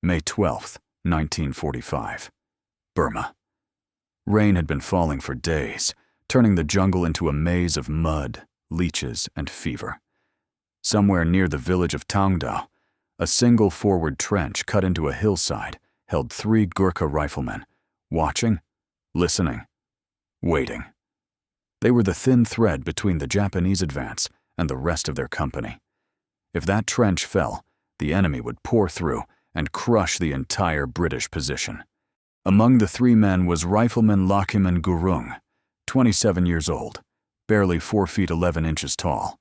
May 12, 1945. Burma. Rain had been falling for days, turning the jungle into a maze of mud, leeches, and fever. Somewhere near the village of Tangdao, a single forward trench cut into a hillside held 3 Gurkha riflemen, watching, listening, waiting. They were the thin thread between the Japanese advance and the rest of their company. If that trench fell, the enemy would pour through and crush the entire British position. Among the 3 men was Rifleman Lachhiman Gurung, 27 years old, barely 4 feet 11 inches tall.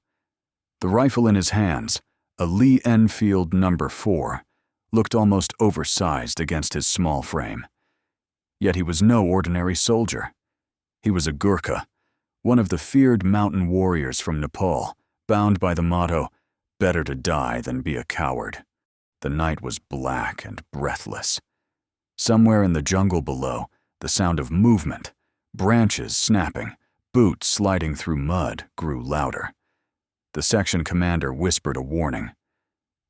The rifle in his hands, a Lee-Enfield No. 4, looked almost oversized against his small frame. Yet he was no ordinary soldier. He was a Gurkha, one of the feared mountain warriors from Nepal, bound by the motto, "Better to die than be a coward." The night was black and breathless. Somewhere in the jungle below, the sound of movement, branches snapping, boots sliding through mud, grew louder. The section commander whispered a warning.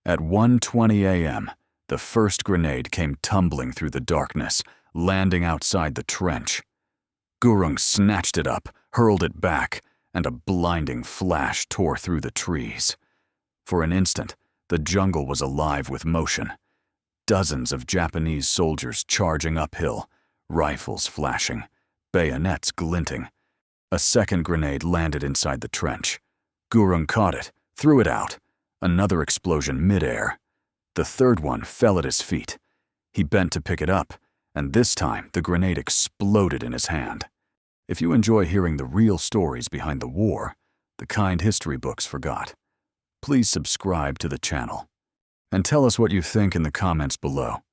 At 1:20 a.m., the first grenade came tumbling through the darkness, landing outside the trench. Gurung snatched it up, hurled it back, and a blinding flash tore through the trees. For an instant, the jungle was alive with motion. Dozens of Japanese soldiers charging uphill, rifles flashing, bayonets glinting. A second grenade landed inside the trench. Gurung caught it, threw it out. Another explosion mid-air. The third one fell at his feet. He bent to pick it up, and this time the grenade exploded in his hand. If you enjoy hearing the real stories behind the war, the kind history books forgot, please subscribe to the channel. And tell us what you think in the comments below.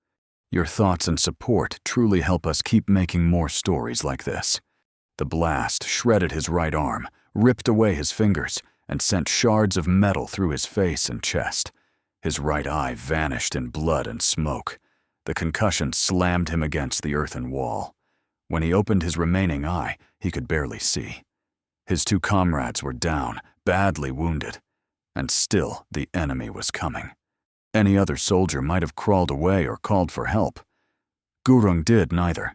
Your thoughts and support truly help us keep making more stories like this. The blast shredded his right arm, ripped away his fingers, and sent shards of metal through his face and chest. His right eye vanished in blood and smoke. The concussion slammed him against the earthen wall. When he opened his remaining eye, he could barely see. His 2 comrades were down, badly wounded, and still the enemy was coming. Any other soldier might have crawled away or called for help. Gurung did neither.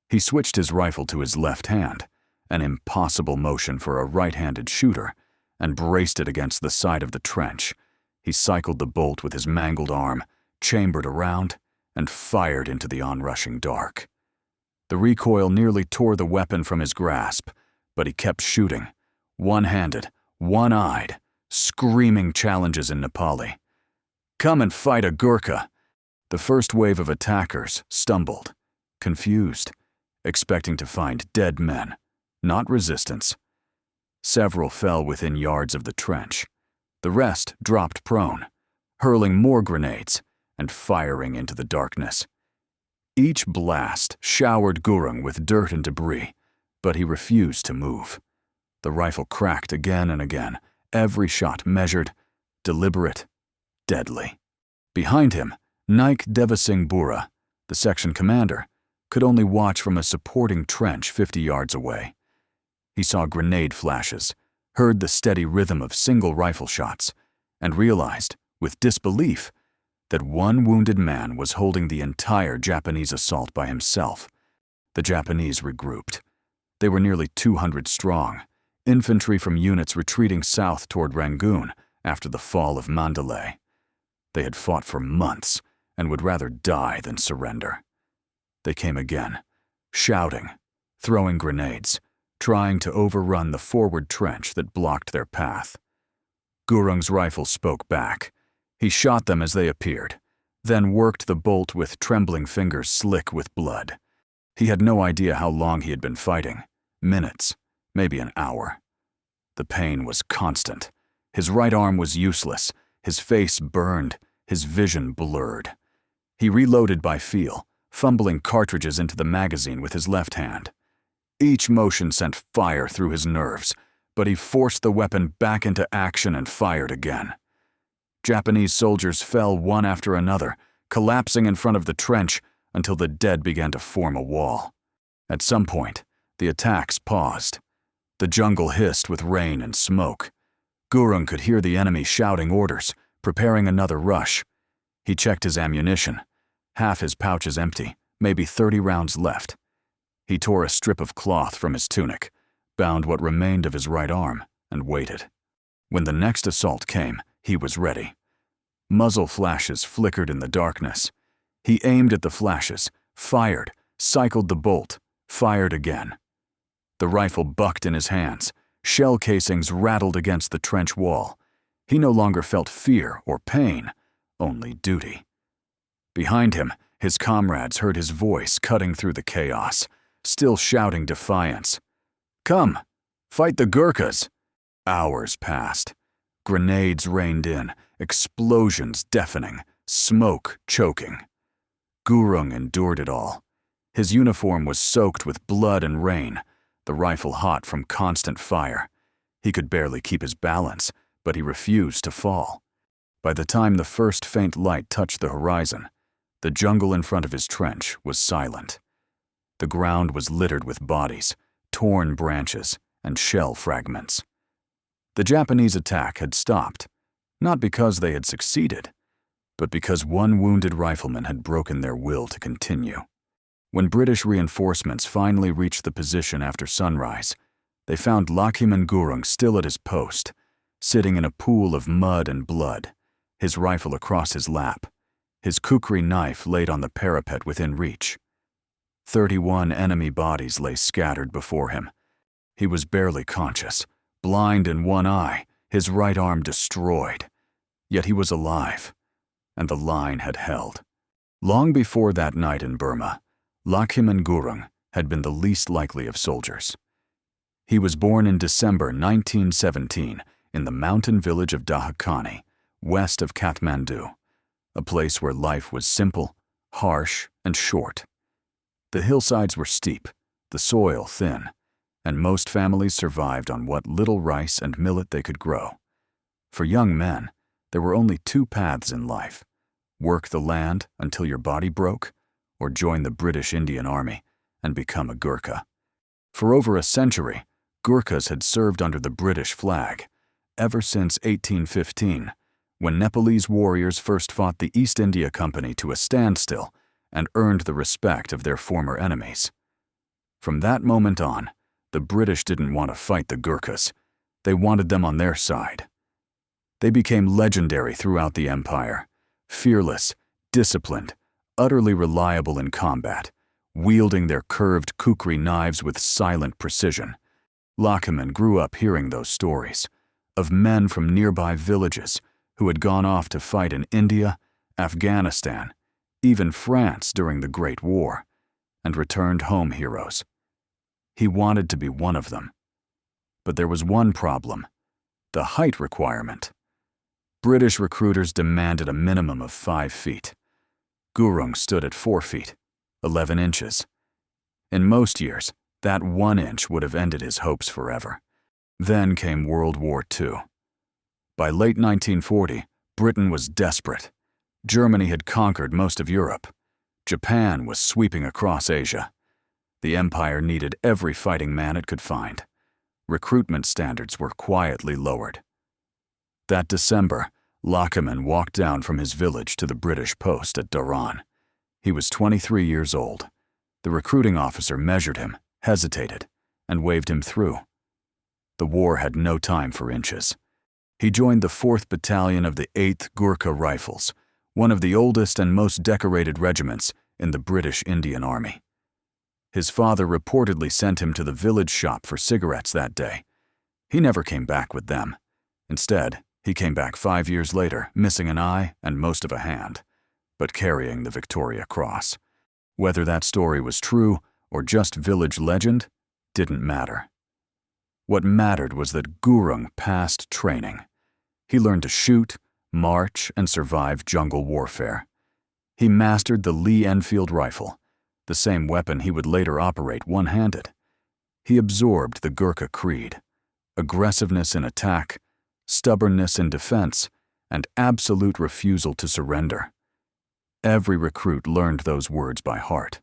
He switched his rifle to his left hand, an impossible motion for a right-handed shooter, and braced it against the side of the trench. He cycled the bolt with his mangled arm, chambered around, and fired into the onrushing dark. The recoil nearly tore the weapon from his grasp, but he kept shooting, one-handed, one-eyed, screaming challenges in Nepali. "Come and fight a Gurkha!" The first wave of attackers stumbled, confused, expecting to find dead men, not resistance. Several fell within yards of the trench. The rest dropped prone, hurling more grenades and firing into the darkness. Each blast showered Gurung with dirt and debris, but he refused to move. The rifle cracked again and again, every shot measured, deliberate, deadly. Behind him, Naik Devasingh Bura, the section commander, could only watch from a supporting trench 50 yards away. He saw grenade flashes, heard the steady rhythm of single rifle shots, and realized, with disbelief, that one wounded man was holding the entire Japanese assault by himself. The Japanese regrouped. They were nearly 200 strong, infantry from units retreating south toward Rangoon after the fall of Mandalay. They had fought for months and would rather die than surrender. They came again, shouting, throwing grenades, trying to overrun the forward trench that blocked their path. Gurung's rifle spoke back. He shot them as they appeared, then worked the bolt with trembling fingers slick with blood. He had no idea how long he had been fighting. Minutes, maybe an hour. The pain was constant. His right arm was useless, his face burned, his vision blurred. He reloaded by feel, fumbling cartridges into the magazine with his left hand. Each motion sent fire through his nerves, but he forced the weapon back into action and fired again. Japanese soldiers fell one after another, collapsing in front of the trench until the dead began to form a wall. At some point, the attacks paused. The jungle hissed with rain and smoke. Gurung could hear the enemy shouting orders, preparing another rush. He checked his ammunition. half his pouches empty, maybe 30 rounds left. He tore a strip of cloth from his tunic, bound what remained of his right arm, and waited. When the next assault came, he was ready. Muzzle flashes flickered in the darkness. He aimed at the flashes, fired, cycled the bolt, fired again. The rifle bucked in his hands. Shell casings rattled against the trench wall. He no longer felt fear or pain, only duty. Behind him, his comrades heard his voice cutting through the chaos, still shouting defiance. "Come, fight the Gurkhas!" Hours passed. Grenades rained in, explosions deafening, smoke choking. Gurung endured it all. His uniform was soaked with blood and rain, the rifle hot from constant fire. He could barely keep his balance, but he refused to fall. By the time the first faint light touched the horizon, the jungle in front of his trench was silent. The ground was littered with bodies, torn branches, and shell fragments. The Japanese attack had stopped, not because they had succeeded, but because one wounded rifleman had broken their will to continue. When British reinforcements finally reached the position after sunrise, they found Lachhiman Gurung still at his post, sitting in a pool of mud and blood, his rifle across his lap, his kukri knife laid on the parapet within reach. 31 enemy bodies lay scattered before him. He was barely conscious, blind in one eye, his right arm destroyed. Yet he was alive, and the line had held. Long before that night in Burma, Lachhiman Gurung had been the least likely of soldiers. He was born in December 1917 in the mountain village of Dahakani, west of Kathmandu, a place where life was simple, harsh, and short. The hillsides were steep, the soil thin, and most families survived on what little rice and millet they could grow. For young men, there were only two paths in life: work the land until your body broke, or join the British Indian Army and become a Gurkha. For over a century, Gurkhas had served under the British flag, ever since 1815, when Nepalese warriors first fought the East India Company to a standstill and earned the respect of their former enemies. From that moment on, the British didn't want to fight the Gurkhas. They wanted them on their side. They became legendary throughout the empire, fearless, disciplined, utterly reliable in combat, wielding their curved kukri knives with silent precision. Lachhiman grew up hearing those stories of men from nearby villages who had gone off to fight in India, Afghanistan, even France during the Great War, and returned home heroes. He wanted to be one of them. But there was one problem: the height requirement. British recruiters demanded a minimum of 5 feet. Gurung stood at 4 feet, 11 inches. In most years, that 1 inch would have ended his hopes forever. Then came World War II. By late 1940, Britain was desperate. Germany had conquered most of Europe. Japan was sweeping across Asia. The empire needed every fighting man it could find. Recruitment standards were quietly lowered. That December, Lachhiman walked down from his village to the British post at Dharan. He was 23 years old. The recruiting officer measured him, hesitated, and waved him through. The war had no time for inches. He joined the 4th Battalion of the 8th Gurkha Rifles, one of the oldest and most decorated regiments in the British Indian Army. His father reportedly sent him to the village shop for cigarettes that day. He never came back with them. Instead, he came back 5 years later, missing an eye and most of a hand, but carrying the Victoria Cross. Whether that story was true or just village legend didn't matter. What mattered was that Gurung passed training. He learned to shoot, march, and survive jungle warfare. He mastered the Lee-Enfield rifle, the same weapon he would later operate one-handed. He absorbed the Gurkha creed: aggressiveness in attack, stubbornness in defense, and absolute refusal to surrender. Every recruit learned those words by heart.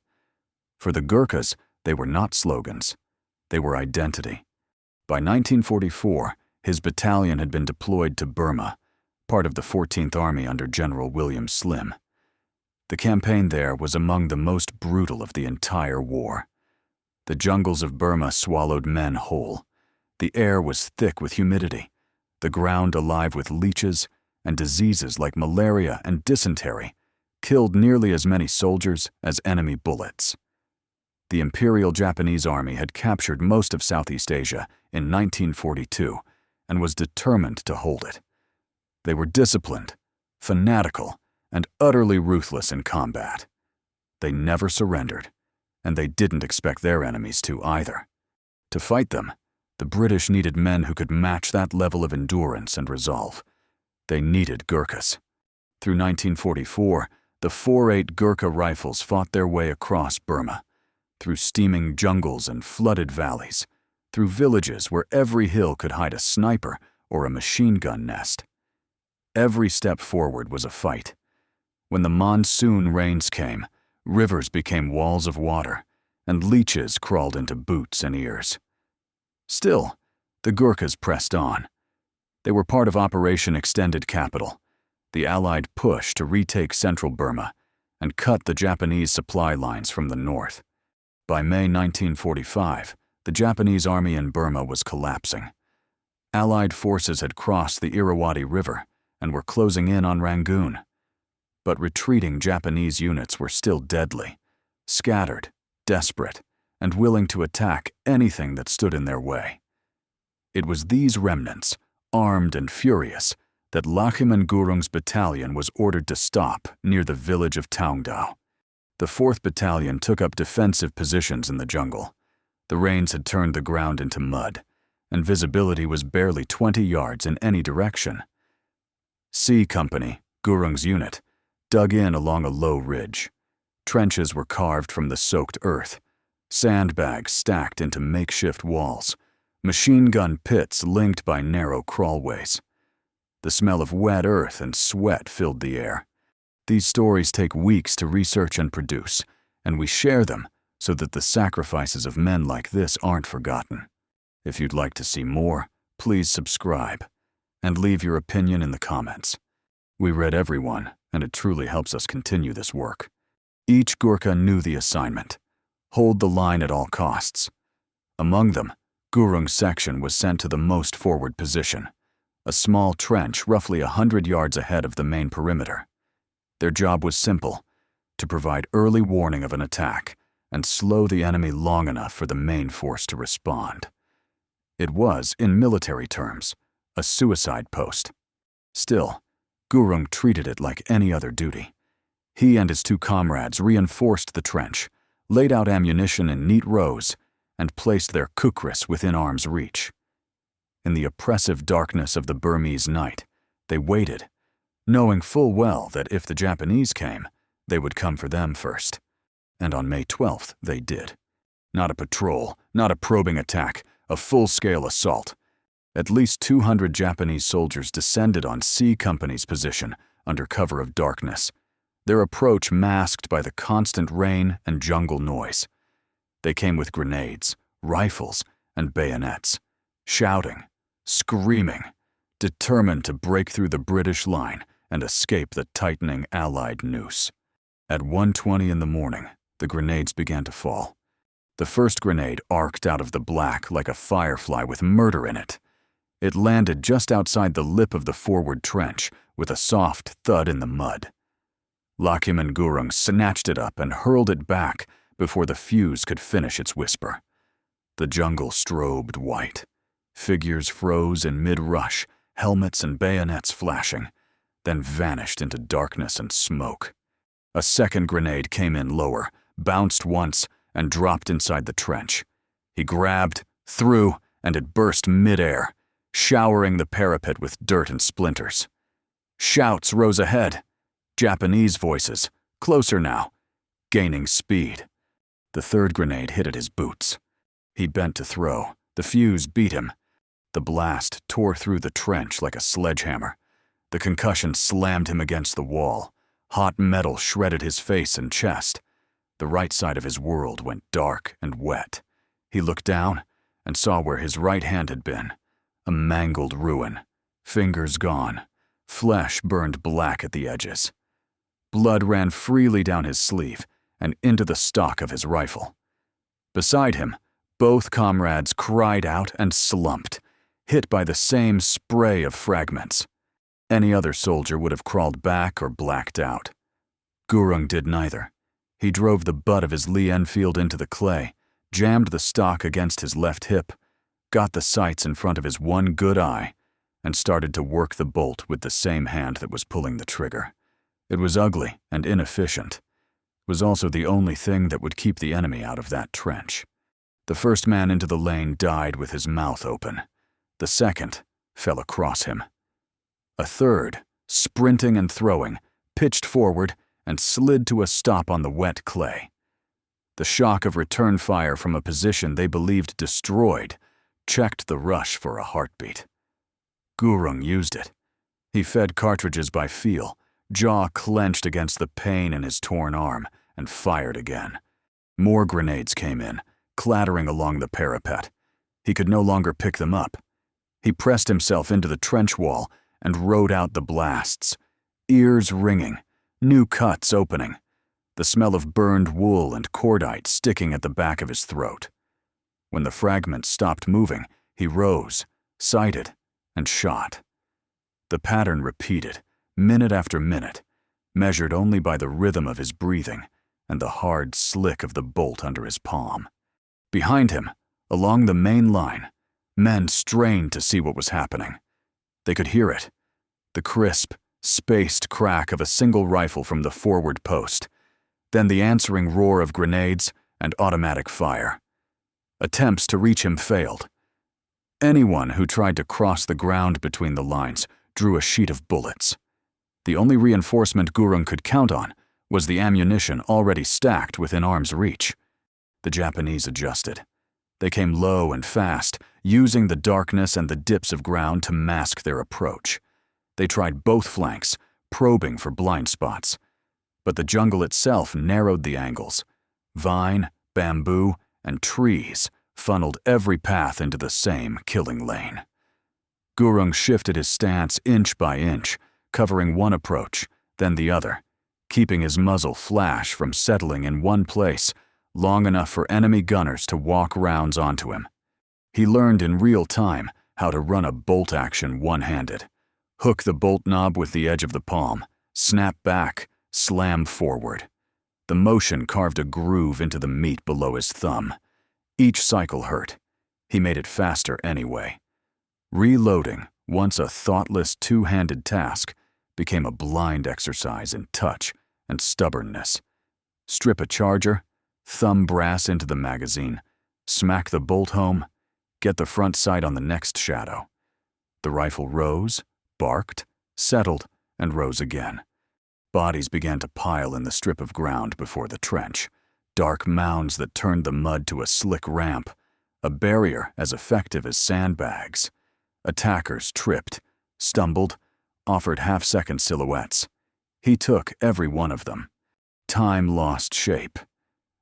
For the Gurkhas, they were not slogans. They were identity. By 1944, his battalion had been deployed to Burma, part of the 14th Army under General William Slim. The campaign there was among the most brutal of the entire war. The jungles of Burma swallowed men whole. The air was thick with humidity, the ground alive with leeches, and diseases like malaria and dysentery killed nearly as many soldiers as enemy bullets. The Imperial Japanese Army had captured most of Southeast Asia in 1942 and was determined to hold it. They were disciplined, fanatical, and utterly ruthless in combat. They never surrendered, and they didn't expect their enemies to either. To fight them, the British needed men who could match that level of endurance and resolve. They needed Gurkhas. Through 1944, the 4/8 Gurkha Rifles fought their way across Burma, through steaming jungles and flooded valleys, through villages where every hill could hide a sniper or a machine gun nest. Every step forward was a fight. When the monsoon rains came, rivers became walls of water, and leeches crawled into boots and ears. Still, the Gurkhas pressed on. They were part of Operation Extended Capital, the Allied push to retake central Burma and cut the Japanese supply lines from the north. By May 1945, the Japanese army in Burma was collapsing. Allied forces had crossed the Irrawaddy River and were closing in on Rangoon. But retreating Japanese units were still deadly, scattered, desperate, and willing to attack anything that stood in their way. It was these remnants, armed and furious, that Lachhiman Gurung's battalion was ordered to stop near the village of Taungdao. The 4th Battalion took up defensive positions in the jungle. The rains had turned the ground into mud, and visibility was barely 20 yards in any direction. C Company, Gurung's unit, dug in along a low ridge. Trenches were carved from the soaked earth, sandbags stacked into makeshift walls, machine gun pits linked by narrow crawlways. The smell of wet earth and sweat filled the air. These stories take weeks to research and produce, and we share them so that the sacrifices of men like this aren't forgotten. If you'd like to see more, please subscribe and leave your opinion in the comments. We read every one, and it truly helps us continue this work. Each Gurkha knew the assignment: hold the line at all costs. Among them, Gurung's section was sent to the most forward position, a small trench roughly 100 yards ahead of the main perimeter. Their job was simple: to provide early warning of an attack and slow the enemy long enough for the main force to respond. It was, in military terms, a suicide post. Still, Gurung treated it like any other duty. He and his 2 comrades reinforced the trench, laid out ammunition in neat rows, and placed their kukris within arm's reach. In the oppressive darkness of the Burmese night, they waited, knowing full well that if the Japanese came, they would come for them first. And on May 12th, they did. Not a patrol, not a probing attack, a full-scale assault. At least 200 Japanese soldiers descended on C Company's position under cover of darkness, their approach masked by the constant rain and jungle noise. They came with grenades, rifles, and bayonets, shouting, screaming, determined to break through the British line and escape the tightening Allied noose. At 1:20 in the morning, the grenades began to fall. The first grenade arced out of the black like a firefly with murder in it. It landed just outside the lip of the forward trench with a soft thud in the mud. Lachhiman Gurung snatched it up and hurled it back before the fuse could finish its whisper. The jungle strobed white. Figures froze in mid-rush, helmets and bayonets flashing, then vanished into darkness and smoke. A second grenade came in lower, bounced once, and dropped inside the trench. He grabbed, threw, and it burst mid-air, showering the parapet with dirt and splinters. Shouts rose ahead. Japanese voices, closer now, gaining speed. The third grenade hit at his boots. He bent to throw. The fuse beat him. The blast tore through the trench like a sledgehammer. The concussion slammed him against the wall. Hot metal shredded his face and chest. The right side of his world went dark and wet. He looked down and saw where his right hand had been. A mangled ruin, fingers gone, flesh burned black at the edges. Blood ran freely down his sleeve and into the stock of his rifle. Beside him, both comrades cried out and slumped, hit by the same spray of fragments. Any other soldier would have crawled back or blacked out. Gurung did neither. He drove the butt of his Lee-Enfield into the clay, jammed the stock against his left hip, got the sights in front of his one good eye, and started to work the bolt with the same hand that was pulling the trigger. It was ugly and inefficient. It was also the only thing that would keep the enemy out of that trench. The first man into the lane died with his mouth open. The second fell across him. A third, sprinting and throwing, pitched forward and slid to a stop on the wet clay. The shock of return fire from a position they believed destroyed checked the rush for a heartbeat. Gurung used it. He fed cartridges by feel, jaw clenched against the pain in his torn arm, and fired again. More grenades came in, clattering along the parapet. He could no longer pick them up. He pressed himself into the trench wall and rode out the blasts, ears ringing, new cuts opening, the smell of burned wool and cordite sticking at the back of his throat. When the fragments stopped moving, he rose, sighted, and shot. The pattern repeated, minute after minute, measured only by the rhythm of his breathing and the hard slick of the bolt under his palm. Behind him, along the main line, men strained to see what was happening. They could hear it, the crisp, spaced crack of a single rifle from the forward post, then the answering roar of grenades and automatic fire. Attempts to reach him failed. Anyone who tried to cross the ground between the lines drew a sheet of bullets. The only reinforcement Gurung could count on was the ammunition already stacked within arm's reach. The Japanese adjusted. They came low and fast, using the darkness and the dips of ground to mask their approach. They tried both flanks, probing for blind spots. But the jungle itself narrowed the angles. Vine, bamboo, and trees funneled every path into the same killing lane. Gurung shifted his stance inch by inch, covering one approach, then the other, keeping his muzzle flash from settling in one place long enough for enemy gunners to walk rounds onto him. He learned in real time how to run a bolt action one-handed. Hook the bolt knob with the edge of the palm, snap back, slam forward. The motion carved a groove into the meat below his thumb. Each cycle hurt. He made it faster anyway. Reloading, once a thoughtless two-handed task, became a blind exercise in touch and stubbornness. Strip a charger, thumb brass into the magazine, smack the bolt home, get the front sight on the next shadow. The rifle rose, barked, settled, and rose again. Bodies began to pile in the strip of ground before the trench, dark mounds that turned the mud to a slick ramp, a barrier as effective as sandbags. Attackers tripped, stumbled, offered half-second silhouettes. He took every one of them. Time lost shape.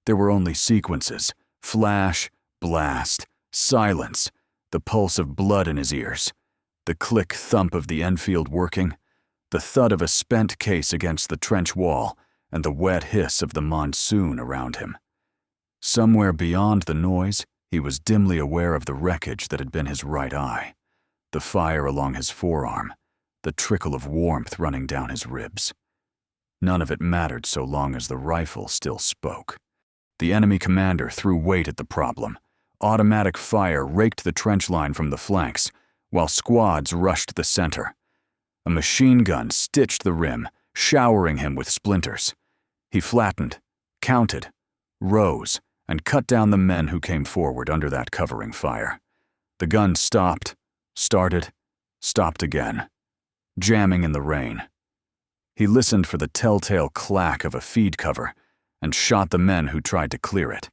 There were only sequences, flash, blast, silence, the pulse of blood in his ears, the click thump of the Enfield working, the thud of a spent case against the trench wall, and the wet hiss of the monsoon around him. Somewhere beyond the noise, he was dimly aware of the wreckage that had been his right eye, the fire along his forearm, the trickle of warmth running down his ribs. None of it mattered so long as the rifle still spoke. The enemy commander threw weight at the problem. Automatic fire raked the trench line from the flanks, while squads rushed the center. A machine gun stitched the rim, showering him with splinters. He flattened, counted, rose, and cut down the men who came forward under that covering fire. The gun stopped, started, stopped again, jamming in the rain. He listened for the telltale clack of a feed cover and shot the men who tried to clear it.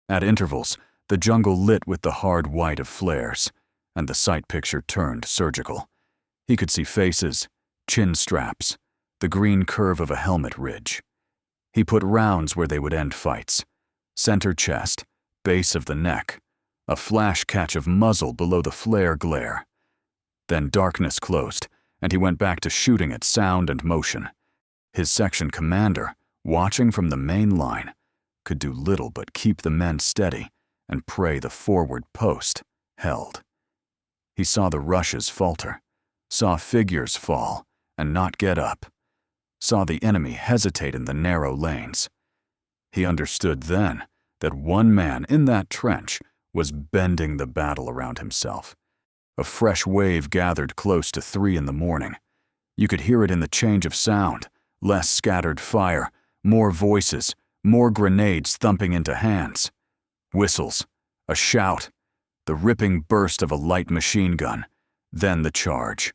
At intervals, the jungle lit with the hard white of flares, and the sight picture turned surgical. He could see faces, chin straps, the green curve of a helmet ridge. He put rounds where they would end fights. Center chest, base of the neck, a flash catch of muzzle below the flare glare. Then darkness closed, and he went back to shooting at sound and motion. His section commander, watching from the main line, could do little but keep the men steady and pray the forward post held. He saw the rushes falter, saw figures fall and not get up, saw the enemy hesitate in the narrow lanes. He understood then that one man in that trench was bending the battle around himself. A fresh wave gathered close to 3 in the morning. You could hear it in the change of sound, less scattered fire, more voices, more grenades thumping into hands. Whistles, a shout, the ripping burst of a light machine gun, then the charge.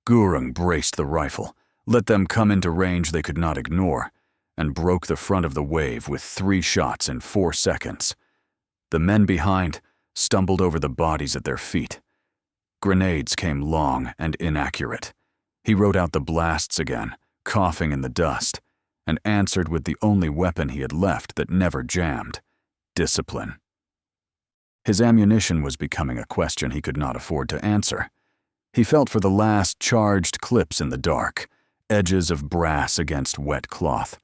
Gurung braced the rifle, let them come into range they could not ignore, and broke the front of the wave with 3 shots in 4 seconds. The men behind stumbled over the bodies at their feet. Grenades came long and inaccurate. He wrote out the blasts again, coughing in the dust, and answered with the only weapon he had left that never jammed: discipline. His ammunition was becoming a question he could not afford to answer. He felt for the last charged clips in the dark, edges of brass against wet cloth,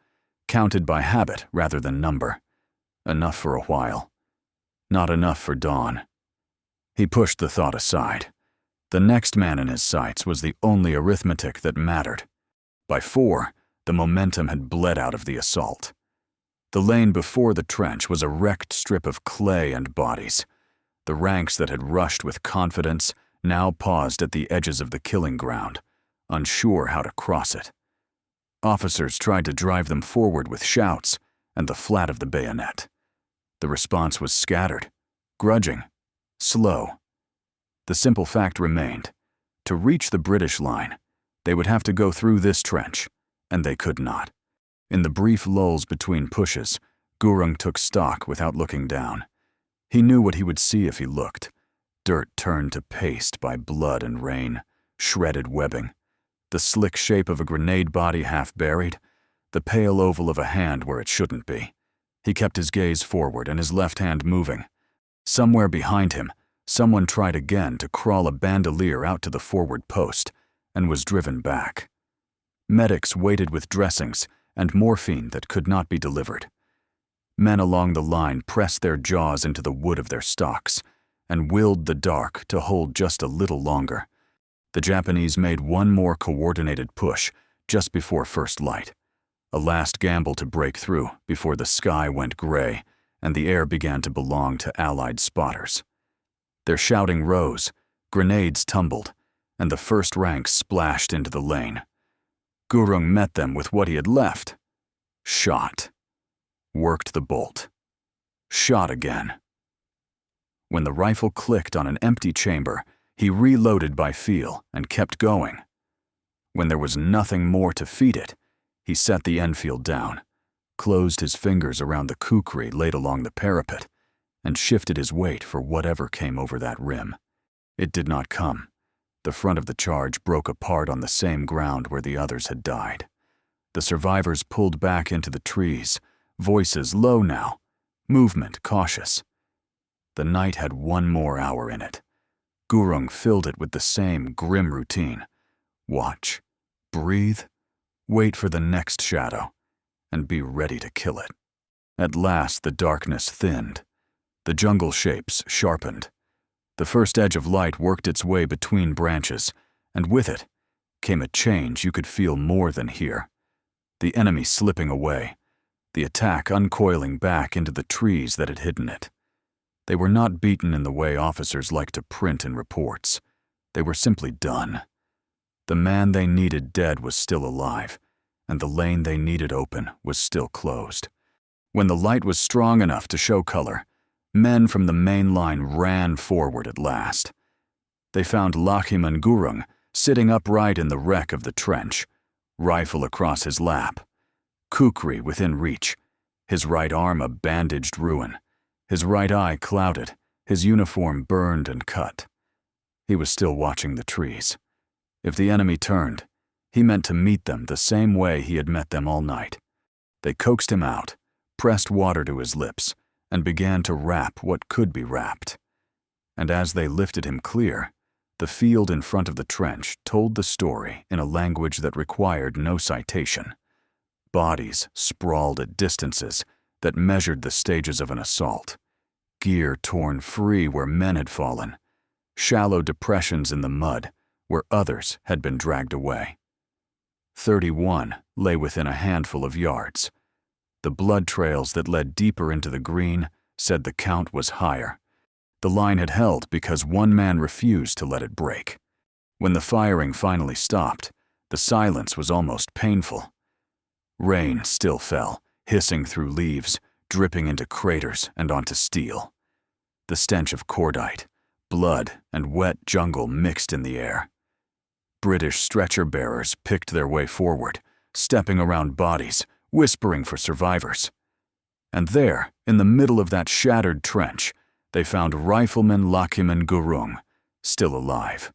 counted by habit rather than number. Enough for a while. Not enough for dawn. He pushed the thought aside. The next man in his sights was the only arithmetic that mattered. By 4, the momentum had bled out of the assault. The lane before the trench was a wrecked strip of clay and bodies. The ranks that had rushed with confidence now paused at the edges of the killing ground, unsure how to cross it. Officers tried to drive them forward with shouts and the flat of the bayonet. The response was scattered, grudging, slow. The simple fact remained: to reach the British line, they would have to go through this trench, and they could not. In the brief lulls between pushes, Gurung took stock without looking down. He knew what he would see if he looked: dirt turned to paste by blood and rain, shredded webbing, the slick shape of a grenade body half buried, the pale oval of a hand where it shouldn't be. He kept his gaze forward and his left hand moving. Somewhere behind him, someone tried again to crawl a bandolier out to the forward post and was driven back. Medics waited with dressings and morphine that could not be delivered. Men along the line pressed their jaws into the wood of their stocks and willed the dark to hold just a little longer. The Japanese made one more coordinated push just before first light, a last gamble to break through before the sky went gray and the air began to belong to Allied spotters. Their shouting rose, grenades tumbled, and the first ranks splashed into the lane. Gurung met them with what he had left. Shot. Worked the bolt. Shot again. When the rifle clicked on an empty chamber, he reloaded by feel and kept going. When there was nothing more to feed it, he set the Lee-Enfield down, closed his fingers around the kukri laid along the parapet, and shifted his weight for whatever came over that rim. It did not come. The front of the charge broke apart on the same ground where the others had died. The survivors pulled back into the trees, voices low now, movement cautious. The night had one more hour in it. Gurung filled it with the same grim routine. Watch, breathe, wait for the next shadow, and be ready to kill it. At last the darkness thinned. The jungle shapes sharpened. The first edge of light worked its way between branches, and with it came a change you could feel more than hear. The enemy slipping away, the attack uncoiling back into the trees that had hidden it. They were not beaten in the way officers like to print in reports. They were simply done. The man they needed dead was still alive, and the lane they needed open was still closed. When the light was strong enough to show color, men from the main line ran forward at last. They found Lachhiman Gurung sitting upright in the wreck of the trench, rifle across his lap, kukri within reach, his right arm a bandaged ruin, his right eye clouded, his uniform burned and cut. He was still watching the trees. If the enemy turned, he meant to meet them the same way he had met them all night. They coaxed him out, pressed water to his lips, and began to wrap what could be wrapped. And as they lifted him clear, The field in front of the trench told the story in a language that required no citation. Bodies sprawled at distances that measured the stages of an assault. Gear torn free where men had fallen. Shallow depressions in the mud where others had been dragged away. 31 lay within a handful of yards. The blood trails that led deeper into the green said the count was higher. The line had held because one man refused to let it break. When the firing finally stopped, the silence was almost painful. Rain still fell, hissing through leaves, dripping into craters and onto steel. The stench of cordite, blood, and wet jungle mixed in the air. British stretcher-bearers picked their way forward, stepping around bodies, whispering for survivors. And there, in the middle of that shattered trench, they found Rifleman Lachhiman Gurung, still alive.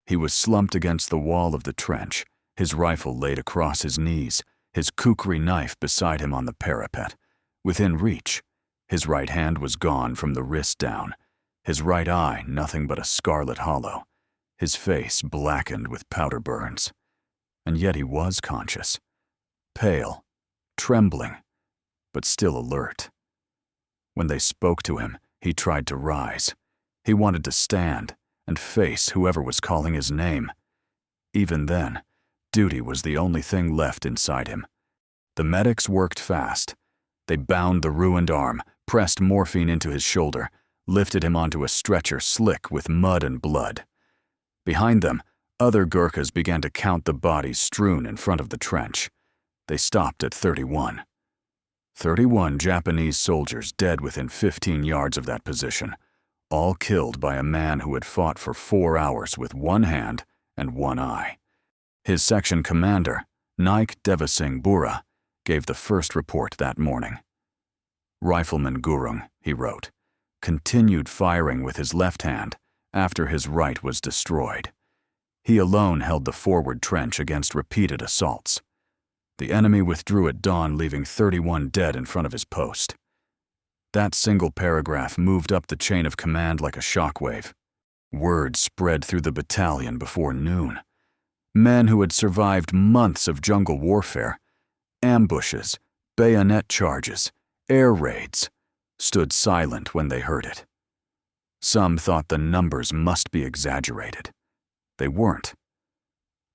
He was slumped against the wall of the trench, his rifle laid across his knees, his kukri knife beside him on the parapet. Within reach, his right hand was gone from the wrist down, his right eye nothing but a scarlet hollow, his face blackened with powder burns. And yet he was conscious, pale, trembling, but still alert. When they spoke to him, he tried to rise. He wanted to stand and face whoever was calling his name. Even then, duty was the only thing left inside him. The medics worked fast. They bound the ruined arm, pressed morphine into his shoulder, lifted him onto a stretcher slick with mud and blood. Behind them, other Gurkhas began to count the bodies strewn in front of the trench. They stopped at 31. 31 Japanese soldiers dead within 15 yards of that position, all killed by a man who had fought for 4 hours with one hand and one eye. His section commander, Naik Devasingh Bura, gave the first report that morning. Rifleman Gurung, he wrote, continued firing with his left hand after his right was destroyed. He alone held the forward trench against repeated assaults. The enemy withdrew at dawn, leaving 31 dead in front of his post. That single paragraph moved up the chain of command like a shockwave. Word spread through the battalion before noon. Men who had survived months of jungle warfare, ambushes, bayonet charges, air raids, stood silent when they heard it. Some thought the numbers must be exaggerated. They weren't.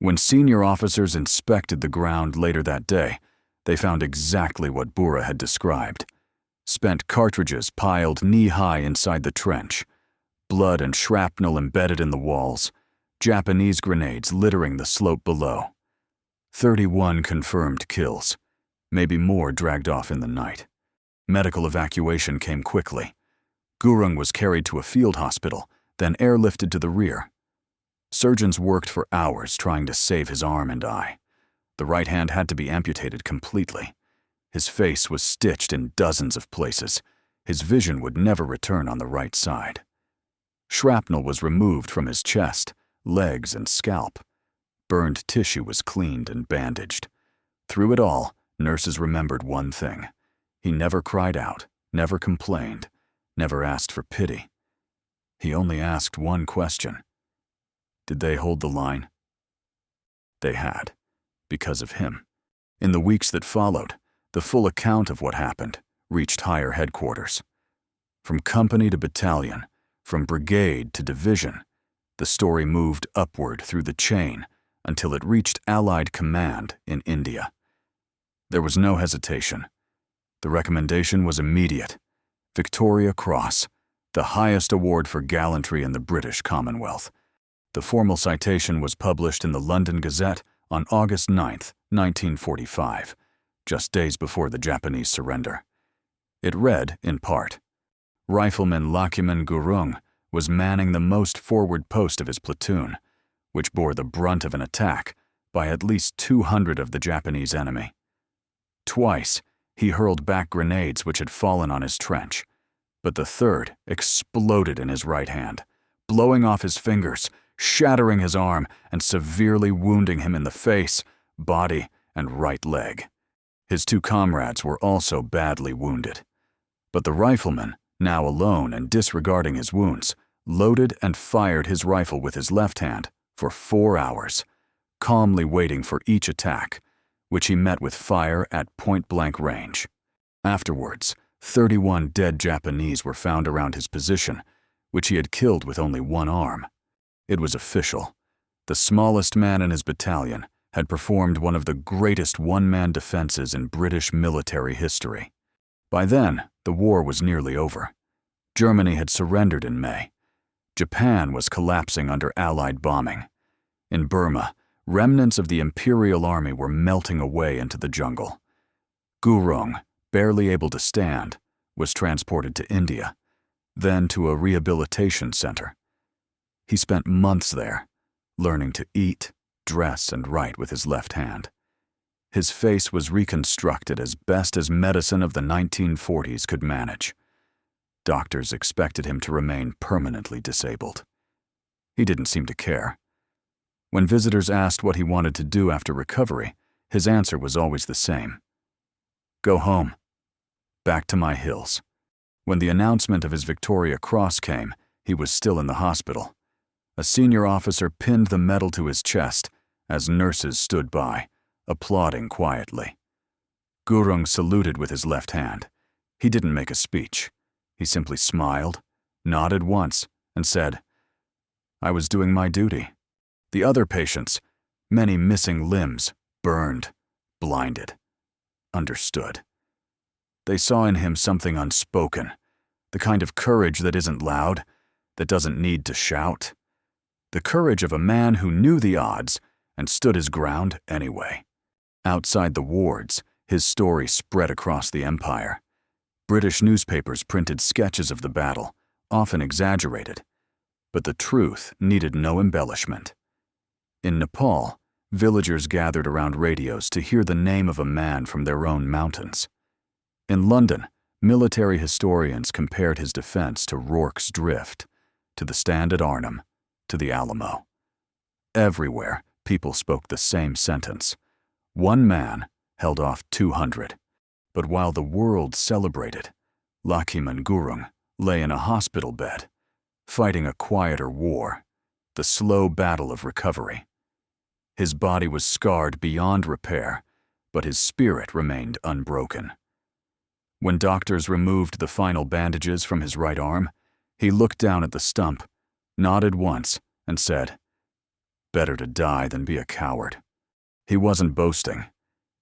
When senior officers inspected the ground later that day, they found exactly what Bura had described. Spent cartridges piled knee-high inside the trench, blood and shrapnel embedded in the walls, Japanese grenades littering the slope below. 31 confirmed kills, maybe more dragged off in the night. Medical evacuation came quickly. Gurung was carried to a field hospital, then airlifted to the rear. Surgeons worked for hours trying to save his arm and eye. The right hand had to be amputated completely. His face was stitched in dozens of places. His vision would never return on the right side. Shrapnel was removed from his chest, legs, and scalp. Burned tissue was cleaned and bandaged. Through it all, nurses remembered one thing. He never cried out, never complained, never asked for pity. He only asked one question. Did they hold the line? They had, because of him. In the weeks that followed, the full account of what happened reached higher headquarters. From company to battalion, from brigade to division, the story moved upward through the chain until it reached Allied command in India. There was no hesitation. The recommendation was immediate. Victoria Cross, the highest award for gallantry in the British Commonwealth. The formal citation was published in the London Gazette on August 9, 1945, just days before the Japanese surrender. It read, in part, Rifleman Lachhiman Gurung was manning the most forward post of his platoon, which bore the brunt of an attack by at least 200 of the Japanese enemy. Twice, he hurled back grenades which had fallen on his trench, but the third exploded in his right hand, blowing off his fingers, shattering his arm, and severely wounding him in the face, body, and right leg. His 2 comrades were also badly wounded. But the rifleman, now alone and disregarding his wounds, loaded and fired his rifle with his left hand for 4 hours, calmly waiting for each attack, which he met with fire at point-blank range. Afterwards, 31 dead Japanese were found around his position, which he had killed with only one arm. It was official. The smallest man in his battalion had performed one of the greatest one-man defenses in British military history. By then, the war was nearly over. Germany had surrendered in May. Japan was collapsing under Allied bombing. In Burma, remnants of the Imperial Army were melting away into the jungle. Gurung, barely able to stand, was transported to India, then to a rehabilitation center. He spent months there, learning to eat, dress, and write with his left hand. His face was reconstructed as best as medicine of the 1940s could manage. Doctors expected him to remain permanently disabled. He didn't seem to care. When visitors asked what he wanted to do after recovery, his answer was always the same. Go home. Back to my hills. When the announcement of his Victoria Cross came, he was still in the hospital. A senior officer pinned the medal to his chest as nurses stood by, applauding quietly. Gurung saluted with his left hand. He didn't make a speech. He simply smiled, nodded once, and said, I was doing my duty. The other patients, many missing limbs, burned, blinded, understood. They saw in him something unspoken, the kind of courage that isn't loud, that doesn't need to shout. The courage of a man who knew the odds and stood his ground anyway. Outside the wards, his story spread across the empire. British newspapers printed sketches of the battle, often exaggerated, but the truth needed no embellishment. In Nepal, villagers gathered around radios to hear the name of a man from their own mountains. In London, military historians compared his defense to Rorke's Drift, to the Stand at Arnhem, to the Alamo. Everywhere, people spoke the same sentence. One man held off 200. But while the world celebrated, Lachhiman Gurung lay in a hospital bed, fighting a quieter war, the slow battle of recovery. His body was scarred beyond repair, but his spirit remained unbroken. When doctors removed the final bandages from his right arm, he looked down at the stump, nodded once, and said, "Better to die than be a coward." He wasn't boasting.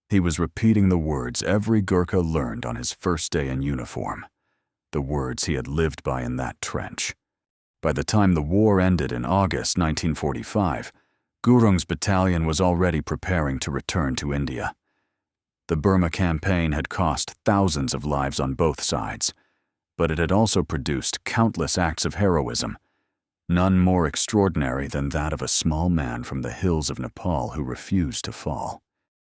He was repeating the words every Gurkha learned on his first day in uniform, the words he had lived by in that trench. By the time the war ended in August 1945, Gurung's battalion was already preparing to return to India. The Burma campaign had cost thousands of lives on both sides, but it had also produced countless acts of heroism, none more extraordinary than that of a small man from the hills of Nepal who refused to fall.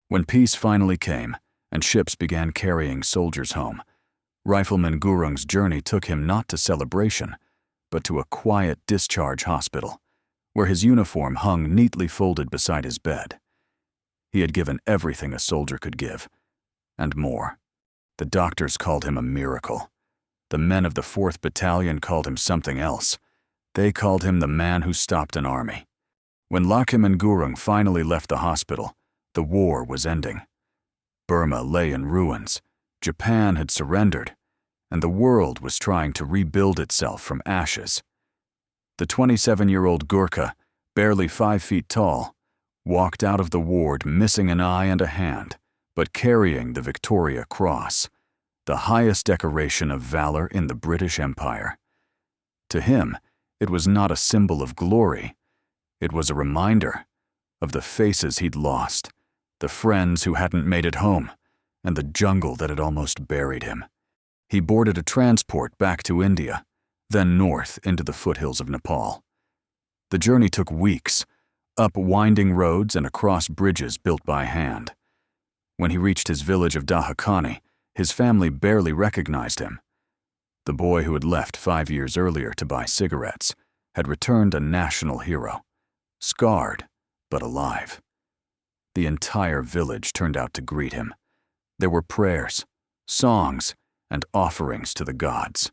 When peace finally came and ships began carrying soldiers home, Rifleman Gurung's journey took him not to celebration, but to a quiet discharge hospital, where his uniform hung neatly folded beside his bed. He had given everything a soldier could give, and more. The doctors called him a miracle. The men of the 4th Battalion called him something else. They called him the man who stopped an army. When Lachhiman Gurung finally left the hospital, the war was ending. Burma lay in ruins, Japan had surrendered, and the world was trying to rebuild itself from ashes. The 27-year-old Gurkha, barely 5 feet tall, walked out of the ward missing an eye and a hand, but carrying the Victoria Cross, the highest decoration of valor in the British Empire. To him, it was not a symbol of glory. It was a reminder of the faces he'd lost, the friends who hadn't made it home, and the jungle that had almost buried him. He boarded a transport back to India, then north into the foothills of Nepal. The journey took weeks, up winding roads and across bridges built by hand. When he reached his village of Dahakani, his family barely recognized him. The boy who had left 5 years earlier to buy cigarettes had returned a national hero, scarred but alive. The entire village turned out to greet him. There were prayers, songs, and offerings to the gods.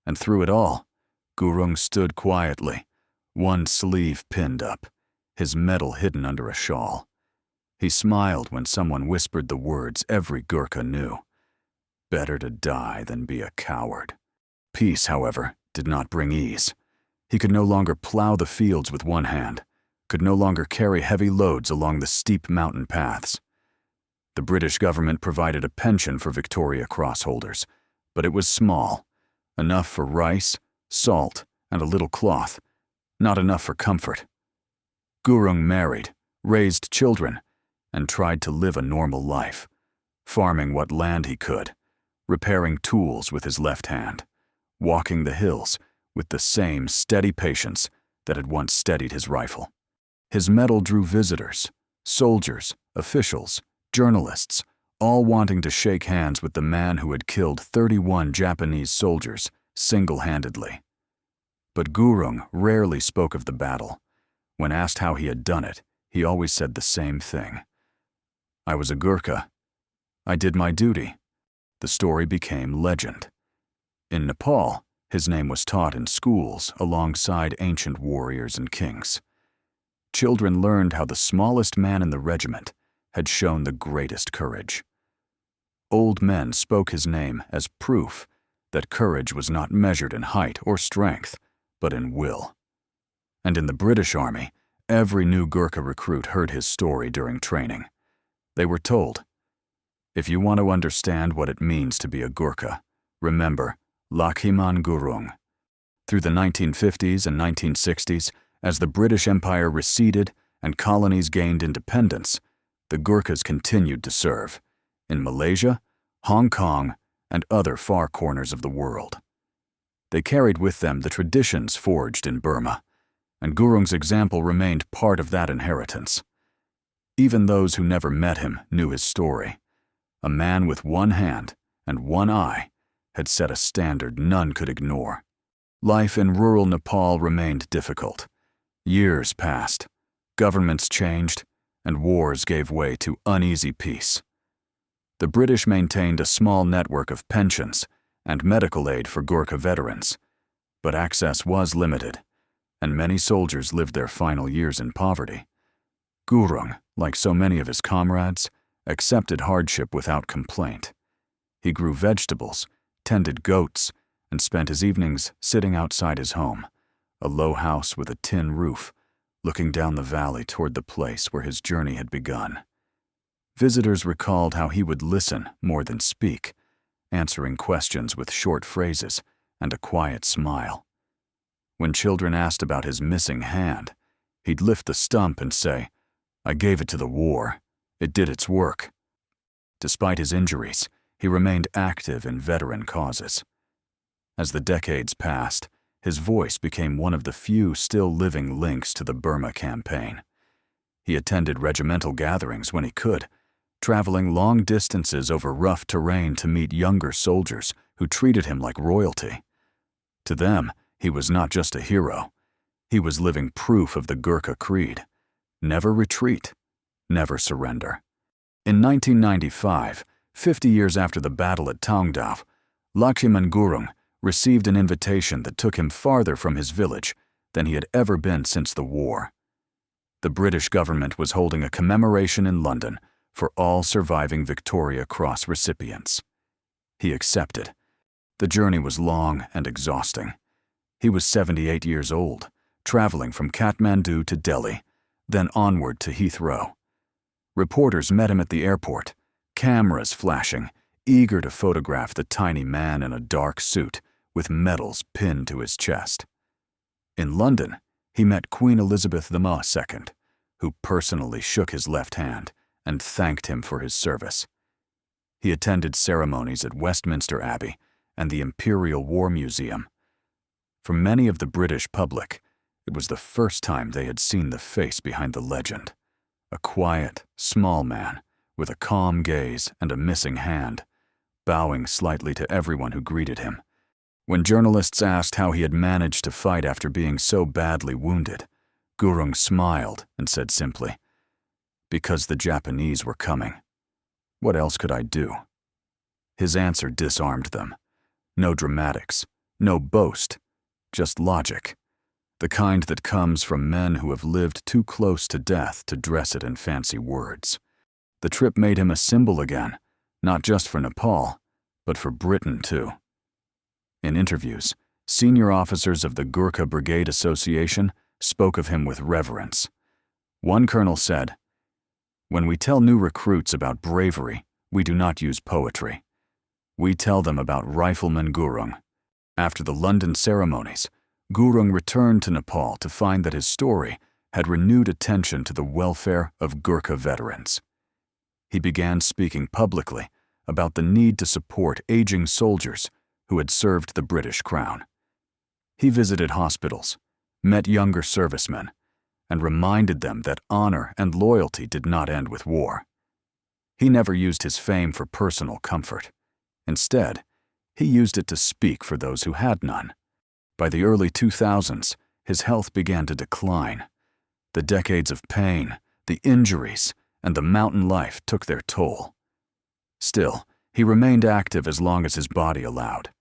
And through it all, Gurung stood quietly, one sleeve pinned up, his medal hidden under a shawl. He smiled when someone whispered the words every Gurkha knew. Better to die than be a coward. Peace, however, did not bring ease. He could no longer plow the fields with one hand, could no longer carry heavy loads along the steep mountain paths. The British government provided a pension for Victoria Cross holders, but it was small, enough for rice, salt, and a little cloth, not enough for comfort. Gurung married, raised children, and tried to live a normal life, farming what land he could, repairing tools with his left hand, walking the hills with the same steady patience that had once steadied his rifle. His medal drew visitors, soldiers, officials, journalists, all wanting to shake hands with the man who had killed 31 Japanese soldiers single-handedly. But Gurung rarely spoke of the battle. When asked how he had done it, he always said the same thing. I was a Gurkha. I did my duty. The story became legend. In Nepal, his name was taught in schools alongside ancient warriors and kings. Children learned how the smallest man in the regiment had shown the greatest courage. Old men spoke his name as proof that courage was not measured in height or strength, but in will. And in the British Army, every new Gurkha recruit heard his story during training. They were told, if you want to understand what it means to be a Gurkha, remember Lachhiman Gurung. Through the 1950s and 1960s, as the British Empire receded and colonies gained independence, the Gurkhas continued to serve in Malaysia, Hong Kong, and other far corners of the world. They carried with them the traditions forged in Burma, and Gurung's example remained part of that inheritance. Even those who never met him knew his story. A man with one hand and one eye had set a standard none could ignore. Life in rural Nepal remained difficult. Years passed, governments changed, and wars gave way to uneasy peace. The British maintained a small network of pensions and medical aid for Gurkha veterans, but access was limited, and many soldiers lived their final years in poverty. Gurung, like so many of his comrades, accepted hardship without complaint. He grew vegetables, tended goats, and spent his evenings sitting outside his home, a low house with a tin roof, looking down the valley toward the place where his journey had begun. Visitors recalled how he would listen more than speak, answering questions with short phrases and a quiet smile. When children asked about his missing hand, he'd lift the stump and say, "I gave it to the war. It did its work." Despite his injuries, he remained active in veteran causes. As the decades passed, his voice became one of the few still living links to the Burma campaign. He attended regimental gatherings when he could, traveling long distances over rough terrain to meet younger soldiers who treated him like royalty. To them, he was not just a hero. He was living proof of the Gurkha creed: never retreat, never surrender. In 1995, 50 years after the battle at Taungdao, Lachhiman Gurung received an invitation that took him farther from his village than he had ever been since the war. The British government was holding a commemoration in London for all surviving Victoria Cross recipients. He accepted. The journey was long and exhausting. He was 78 years old, traveling from Kathmandu to Delhi, then onward to Heathrow. Reporters met him at the airport, cameras flashing, eager to photograph the tiny man in a dark suit with medals pinned to his chest. In London, he met Queen Elizabeth II, who personally shook his left hand and thanked him for his service. He attended ceremonies at Westminster Abbey and the Imperial War Museum. For many of the British public, it was the first time they had seen the face behind the legend, a quiet, small man with a calm gaze and a missing hand, bowing slightly to everyone who greeted him. When journalists asked how he had managed to fight after being so badly wounded, Gurung smiled and said simply, "Because the Japanese were coming. What else could I do?" His answer disarmed them. No dramatics, no boast, just logic. The kind that comes from men who have lived too close to death to dress it in fancy words. The trip made him a symbol again, not just for Nepal, but for Britain too. In interviews, senior officers of the Gurkha Brigade Association spoke of him with reverence. One colonel said, "When we tell new recruits about bravery, we do not use poetry. We tell them about Rifleman Gurung." After the London ceremonies, Gurung returned to Nepal to find that his story had renewed attention to the welfare of Gurkha veterans. He began speaking publicly about the need to support aging soldiers who had served the British Crown. He visited hospitals, met younger servicemen, and reminded them that honor and loyalty did not end with war. He never used his fame for personal comfort. Instead, he used it to speak for those who had none. By the early 2000s, his health began to decline. The decades of pain, the injuries, and the mountain life took their toll. Still, he remained active as long as his body allowed.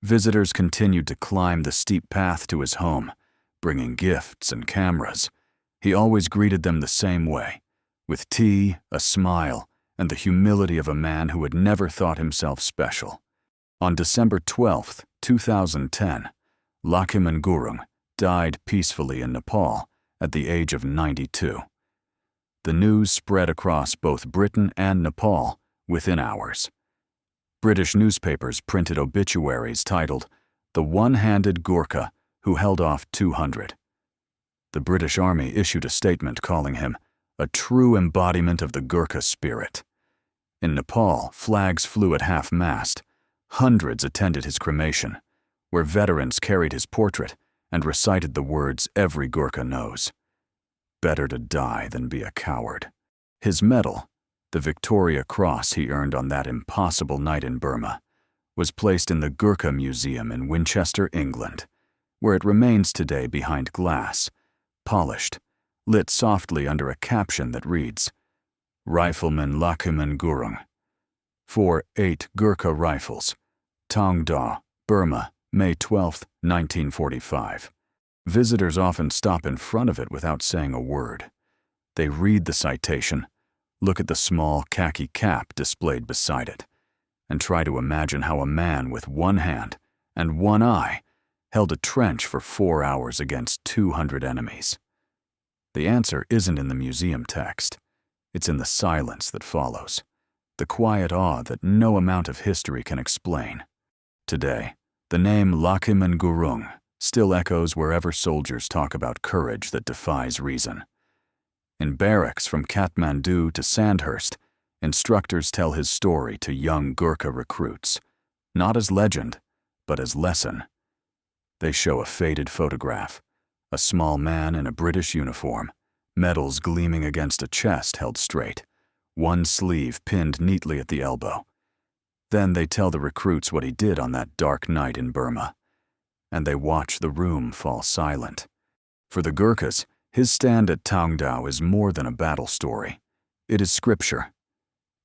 Visitors continued to climb the steep path to his home, bringing gifts and cameras. He always greeted them the same way, with tea, a smile, and the humility of a man who had never thought himself special. On December 12, 2010, Lachhiman Gurung died peacefully in Nepal at the age of 92. The news spread across both Britain and Nepal within hours. British newspapers printed obituaries titled, "The One-Handed Gurkha Who Held Off 200." The British Army issued a statement calling him a true embodiment of the Gurkha spirit. In Nepal, flags flew at half-mast. Hundreds attended his cremation, where veterans carried his portrait and recited the words every Gurkha knows. Better to die than be a coward. His medal, the Victoria Cross he earned on that impossible night in Burma, was placed in the Gurkha Museum in Winchester, England, where it remains today behind glass, polished, lit softly under a caption that reads, "Rifleman Lachhiman Gurung, 4-8 Gurkha Rifles, Tong Da, Burma, May 12, 1945. Visitors often stop in front of it without saying a word. They read the citation, look at the small khaki cap displayed beside it, and try to imagine how a man with one hand and one eye held a trench for 4 hours against 200 enemies. The answer isn't in the museum text. It's in the silence that follows, the quiet awe that no amount of history can explain. Today, the name Lachhiman Gurung still echoes wherever soldiers talk about courage that defies reason. In barracks from Kathmandu to Sandhurst, instructors tell his story to young Gurkha recruits, not as legend, but as lesson. They show a faded photograph, a small man in a British uniform, medals gleaming against a chest held straight, one sleeve pinned neatly at the elbow. Then they tell the recruits what he did on that dark night in Burma, and they watch the room fall silent. For the Gurkhas, his stand at Tongdao is more than a battle story. It is scripture.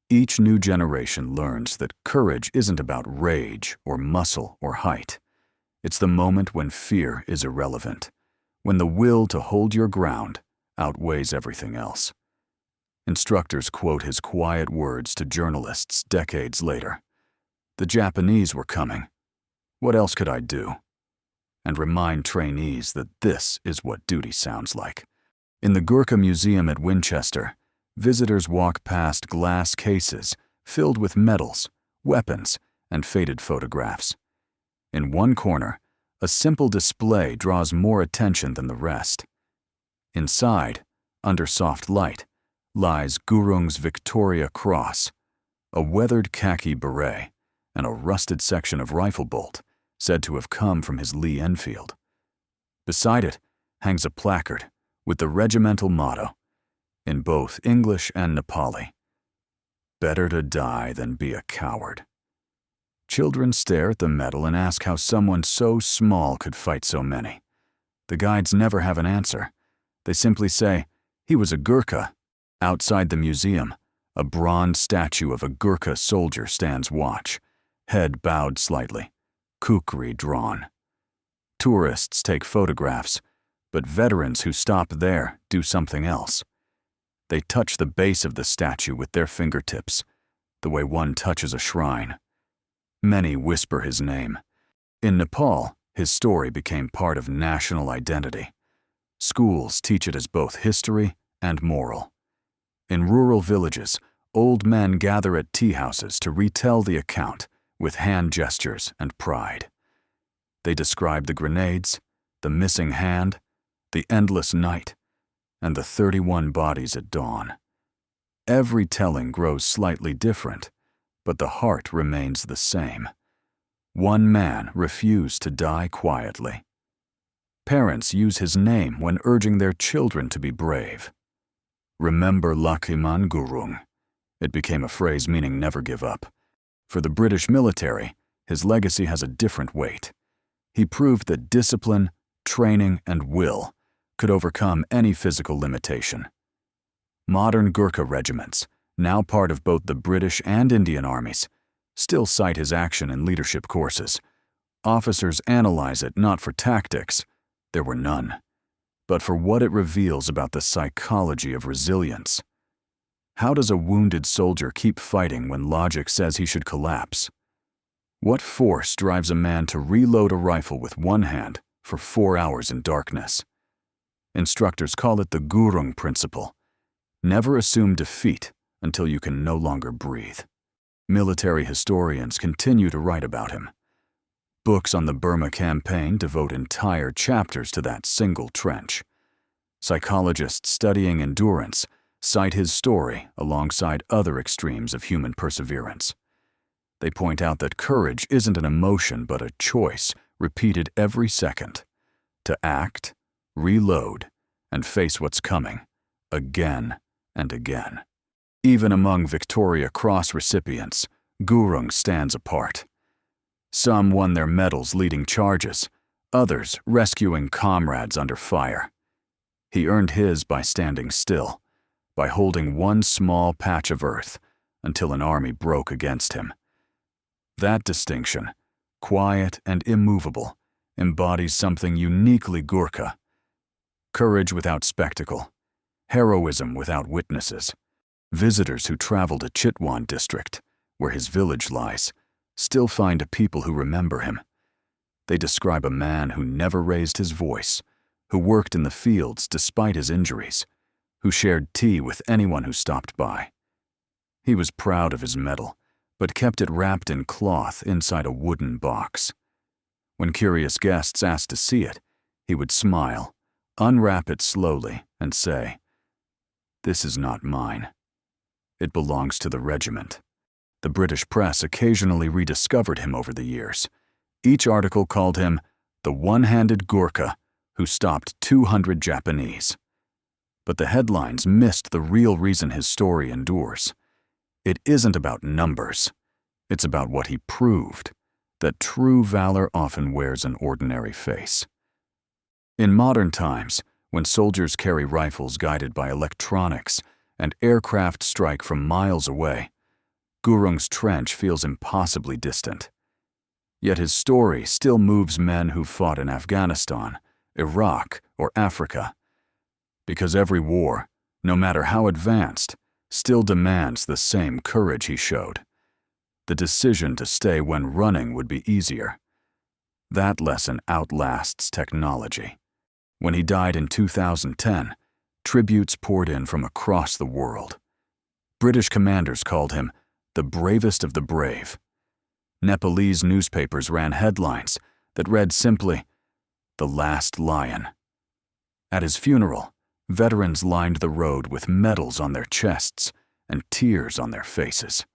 Each new generation learns that courage isn't about rage or muscle or height. It's the moment when fear is irrelevant, when the will to hold your ground outweighs everything else. Instructors quote his quiet words to journalists decades later. "The Japanese were coming. What else could I do?" And remind trainees that this is what duty sounds like. In the Gurkha Museum at Winchester, visitors walk past glass cases filled with medals, weapons, and faded photographs. In one corner, a simple display draws more attention than the rest. Inside, under soft light, lies Gurung's Victoria Cross, a weathered khaki beret, and a rusted section of rifle bolt said to have come from his Lee-Enfield. Beside it hangs a placard with the regimental motto, in both English and Nepali, "Better to die than be a coward." Children stare at the medal and ask how someone so small could fight so many. The guides never have an answer. They simply say, "He was a Gurkha." Outside the museum, a bronze statue of a Gurkha soldier stands watch, head bowed slightly, kukri drawn. Tourists take photographs, but veterans who stop there do something else. They touch the base of the statue with their fingertips, the way one touches a shrine. Many whisper his name. In Nepal, his story became part of national identity. Schools teach it as both history and moral. In rural villages, old men gather at tea houses to retell the account with hand gestures and pride. They describe the grenades, the missing hand, the endless night, and the 31 bodies at dawn. Every telling grows slightly different, but the heart remains the same. One man refused to die quietly. Parents use his name when urging their children to be brave. Remember Lachhiman Gurung. It became a phrase meaning never give up. For the British military, his legacy has a different weight. He proved that discipline, training, and will could overcome any physical limitation. Modern Gurkha regiments, now part of both the British and Indian armies, still cite his action in leadership courses. Officers analyze it not for tactics, there were none, but for what it reveals about the psychology of resilience. How does a wounded soldier keep fighting when logic says he should collapse? What force drives a man to reload a rifle with one hand for 4 hours in darkness? Instructors call it the Gurung principle. Never assume defeat until you can no longer breathe. Military historians continue to write about him. Books on the Burma campaign devote entire chapters to that single trench. Psychologists studying endurance cite his story alongside other extremes of human perseverance. They point out that courage isn't an emotion but a choice repeated every second. To act, reload, and face what's coming, again and again. Even among Victoria Cross recipients, Gurung stands apart. Some won their medals leading charges, others rescuing comrades under fire. He earned his by standing still, by holding one small patch of earth until an army broke against him. That distinction, quiet and immovable, embodies something uniquely Gurkha. Courage without spectacle, heroism without witnesses. Visitors who travel to Chitwan district, where his village lies, still find people who remember him. They describe a man who never raised his voice, who worked in the fields despite his injuries, who shared tea with anyone who stopped by. He was proud of his medal, but kept it wrapped in cloth inside a wooden box. When curious guests asked to see it, he would smile, unwrap it slowly, and say, "This is not mine. It belongs to the regiment." The British press occasionally rediscovered him over the years. Each article called him the one-handed Gurkha who stopped 200 Japanese. But the headlines missed the real reason his story endures. It isn't about numbers. It's about what he proved, that true valor often wears an ordinary face. In modern times, when soldiers carry rifles guided by electronics and aircraft strike from miles away, Gurung's trench feels impossibly distant. Yet his story still moves men who fought in Afghanistan, Iraq, or Africa. Because every war, no matter how advanced, still demands the same courage he showed. The decision to stay when running would be easier. That lesson outlasts technology. When he died in 2010, tributes poured in from across the world. British commanders called him the bravest of the brave. Nepalese newspapers ran headlines that read simply, "The Last Lion." At his funeral, veterans lined the road with medals on their chests and tears on their faces.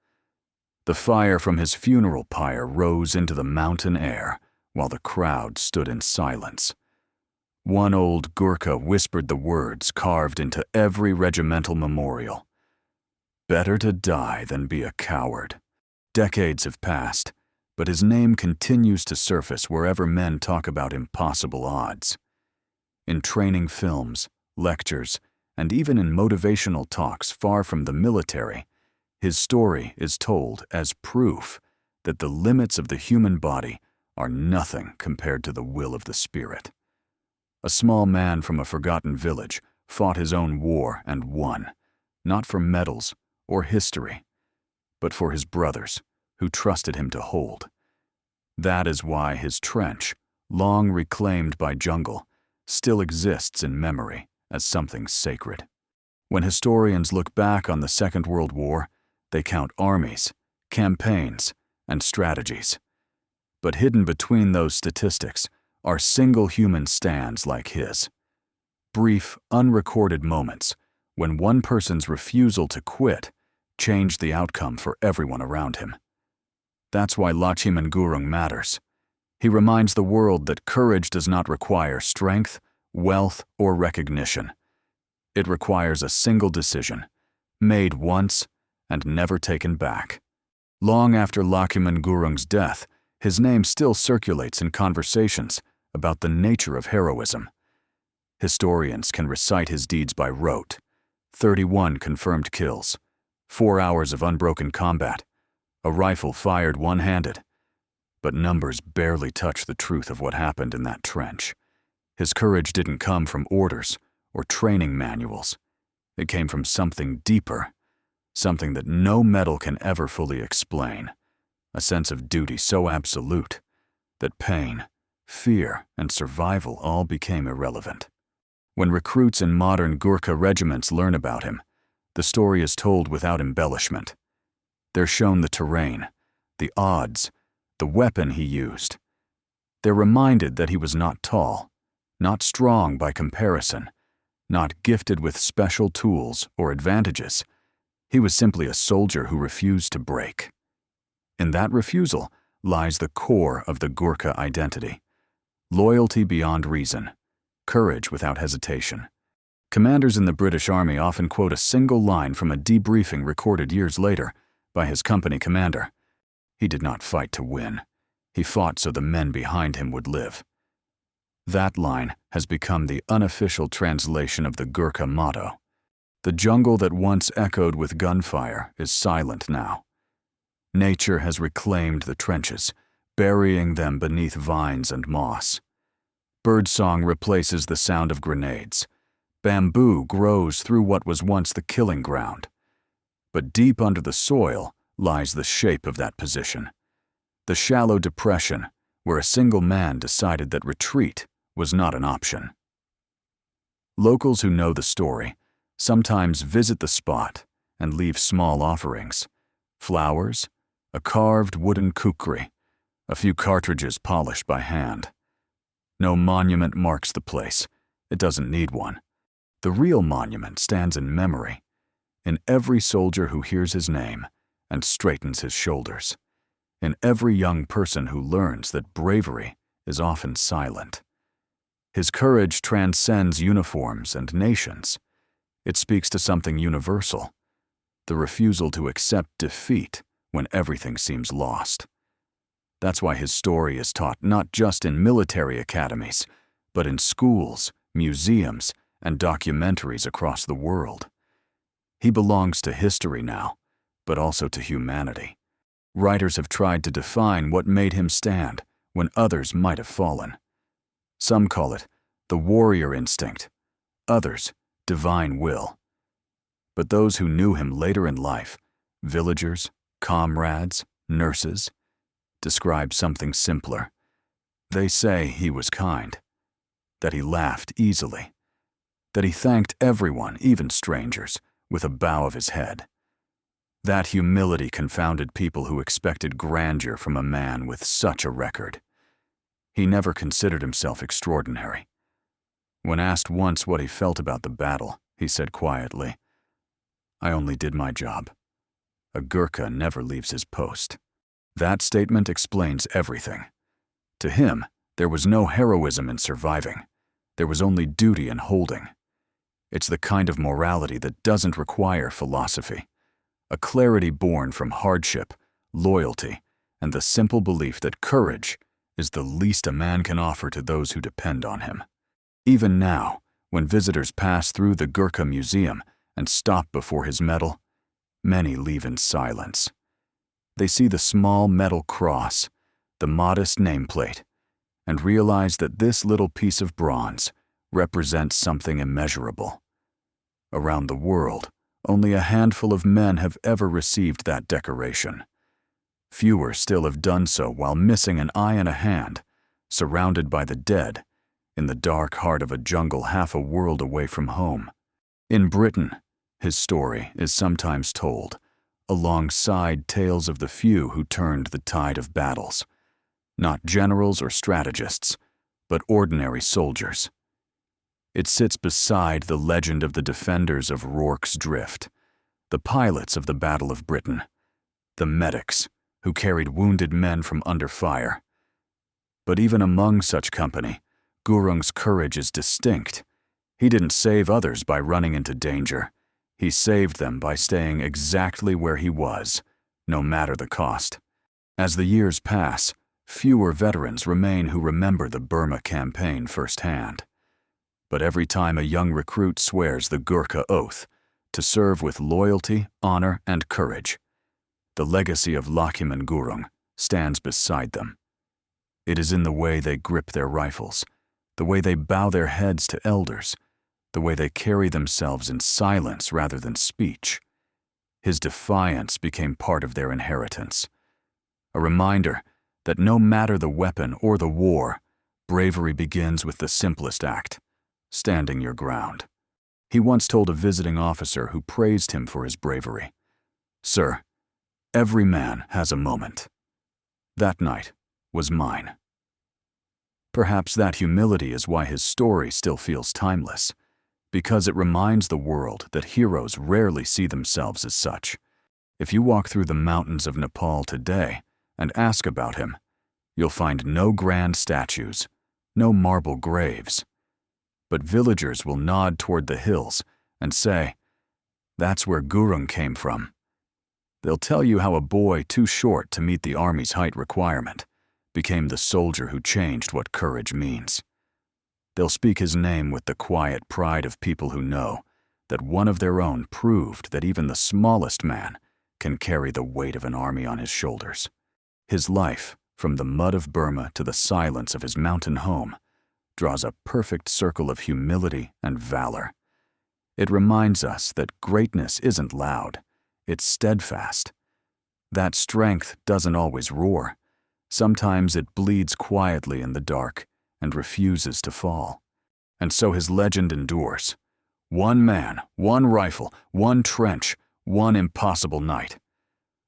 The fire from his funeral pyre rose into the mountain air while the crowd stood in silence. One old Gurkha whispered the words carved into every regimental memorial. "Better to die than be a coward." Decades have passed, but his name continues to surface wherever men talk about impossible odds. In training films, lectures, and even in motivational talks far from the military, his story is told as proof that the limits of the human body are nothing compared to the will of the spirit. A small man from a forgotten village fought his own war and won, not for medals or history, but for his brothers, who trusted him to hold. That is why his trench, long reclaimed by jungle, still exists in memory as something sacred. When historians look back on the Second World War, they count armies, campaigns, and strategies. But hidden between those statistics are single human stands like his. Brief, unrecorded moments when one person's refusal to quit changed the outcome for everyone around him. That's why Lachhiman Gurung matters. He reminds the world that courage does not require strength, wealth, or recognition. It requires a single decision, made once and never taken back. Long after Lachhiman Gurung's death, his name still circulates in conversations about the nature of heroism. Historians can recite his deeds by rote: 31 confirmed kills, 4 hours of unbroken combat, a rifle fired one-handed. But numbers barely touch the truth of what happened in that trench. His courage didn't come from orders or training manuals. It came from something deeper, something that no medal can ever fully explain, a sense of duty so absolute that pain, fear, and survival all became irrelevant. When recruits in modern Gurkha regiments learn about him, the story is told without embellishment. They're shown the terrain, the odds, the weapon he used. They're reminded that he was not tall, not strong by comparison, not gifted with special tools or advantages. He was simply a soldier who refused to break. In that refusal lies the core of the Gurkha identity: loyalty beyond reason, courage without hesitation. Commanders in the British Army often quote a single line from a debriefing recorded years later by his company commander. He did not fight to win. He fought so the men behind him would live. That line has become the unofficial translation of the Gurkha motto. The jungle that once echoed with gunfire is silent now. Nature has reclaimed the trenches, burying them beneath vines and moss. Birdsong replaces the sound of grenades. Bamboo grows through what was once the killing ground. But deep under the soil lies the shape of that position. The shallow depression where a single man decided that retreat was not an option. Locals who know the story sometimes visit the spot and leave small offerings: flowers, a carved wooden kukri, a few cartridges polished by hand. No monument marks the place. It doesn't need one. The real monument stands in memory, in every soldier who hears his name and straightens his shoulders, in every young person who learns that bravery is often silent. His courage transcends uniforms and nations. It speaks to something universal: the refusal to accept defeat when everything seems lost. That's why his story is taught not just in military academies, but in schools, museums, and documentaries across the world. He belongs to history now, but also to humanity. Writers have tried to define what made him stand when others might have fallen. Some call it the warrior instinct, others divine will. But those who knew him later in life, villagers, comrades, nurses, describe something simpler. They say he was kind, that he laughed easily, that he thanked everyone, even strangers, with a bow of his head. That humility confounded people who expected grandeur from a man with such a record. He never considered himself extraordinary. When asked once what he felt about the battle, he said quietly, "I only did my job. A Gurkha never leaves his post." That statement explains everything. To him, there was no heroism in surviving. There was only duty in holding. It's the kind of morality that doesn't require philosophy, a clarity born from hardship, loyalty, and the simple belief that courage is the least a man can offer to those who depend on him. Even now, when visitors pass through the Gurkha Museum and stop before his medal, many leave in silence. They see the small metal cross, the modest nameplate, and realize that this little piece of bronze represents something immeasurable. Around the world, only a handful of men have ever received that decoration. Fewer still have done so while missing an eye and a hand, surrounded by the dead, in the dark heart of a jungle half a world away from home. In Britain, his story is sometimes told alongside tales of the few who turned the tide of battles. Not generals or strategists, but ordinary soldiers. It sits beside the legend of the defenders of Rorke's Drift, the pilots of the Battle of Britain, the medics who carried wounded men from under fire. But even among such company, Gurung's courage is distinct. He didn't save others by running into danger. He saved them by staying exactly where he was, no matter the cost. As the years pass, fewer veterans remain who remember the Burma campaign firsthand. But every time a young recruit swears the Gurkha oath, to serve with loyalty, honor, and courage, the legacy of Lachhiman Gurung stands beside them. It is in the way they grip their rifles, the way they bow their heads to elders, the way they carry themselves in silence rather than speech. His defiance became part of their inheritance, a reminder that no matter the weapon or the war, bravery begins with the simplest act, standing your ground. He once told a visiting officer who praised him for his bravery, "Sir, every man has a moment. That night was mine." Perhaps that humility is why his story still feels timeless, because it reminds the world that heroes rarely see themselves as such. If you walk through the mountains of Nepal today and ask about him, you'll find no grand statues, no marble graves. But villagers will nod toward the hills and say, "That's where Gurung came from." They'll tell you how a boy too short to meet the army's height requirement became the soldier who changed what courage means. They'll speak his name with the quiet pride of people who know that one of their own proved that even the smallest man can carry the weight of an army on his shoulders. His life, from the mud of Burma to the silence of his mountain home, draws a perfect circle of humility and valor. It reminds us that greatness isn't loud, it's steadfast. That strength doesn't always roar. Sometimes it bleeds quietly in the dark and refuses to fall. And so his legend endures. One man, one rifle, one trench, one impossible night.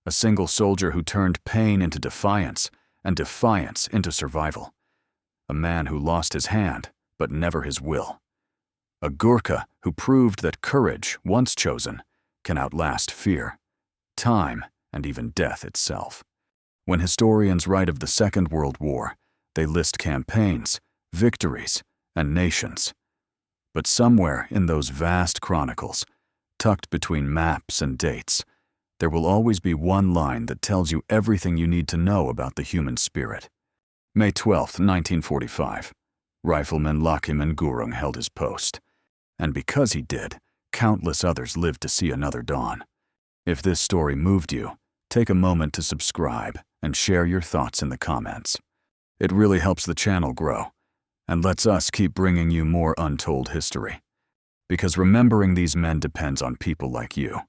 A single soldier who turned pain into defiance and defiance into survival. A man who lost his hand, but never his will. A Gurkha who proved that courage, once chosen, can outlast fear, time, and even death itself. When historians write of the Second World War, they list campaigns, victories, and nations. But somewhere in those vast chronicles, tucked between maps and dates, there will always be one line that tells you everything you need to know about the human spirit. May 12, 1945, Rifleman Lachhiman Gurung held his post. And because he did, countless others lived to see another dawn. If this story moved you, take a moment to subscribe and share your thoughts in the comments. It really helps the channel grow and lets us keep bringing you more untold history. Because remembering these men depends on people like you.